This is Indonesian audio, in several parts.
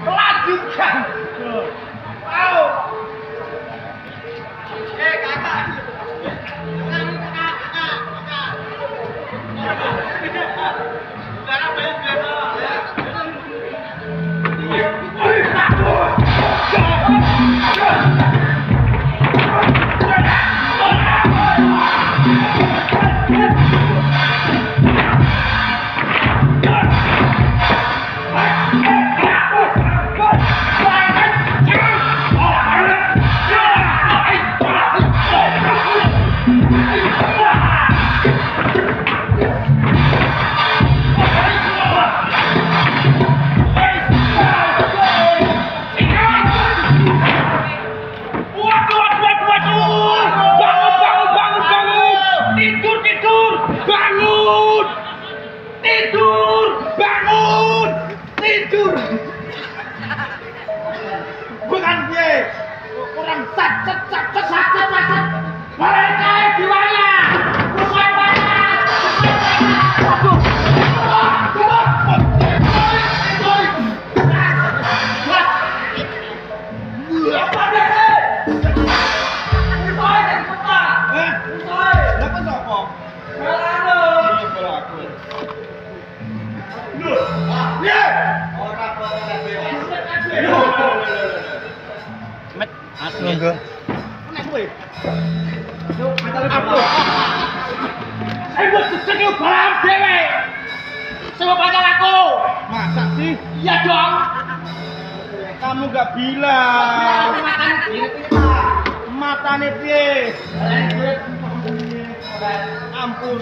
Lanjutkan. Wow. Kakak. Saya buat sesekil barang dewe. Sama pacar aku. Masa sih? Iya dong. Kamu gak bilang. Matane piye? Ampun.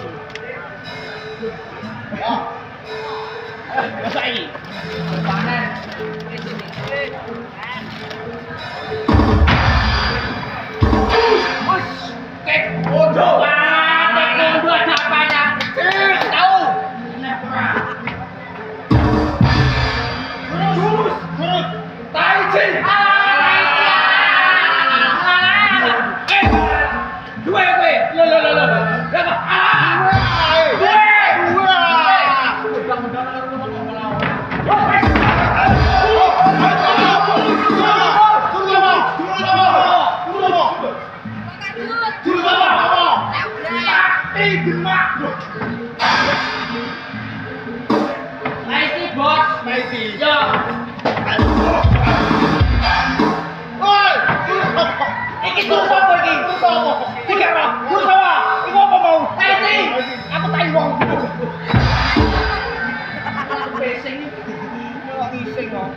Selesai. Panen. Bodoh. Bodoh ada apanya? Tahu. Jurus. Tai Chi. Dua gue. Lo. Mighty bos, mighty. Yo. Oi, iki terus apa iki? Terus apa? Tiga apa? Terus apa? Iku apa mau? Mighty. Aku tai wong. Pesing iki. Yo ngising kok.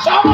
Sama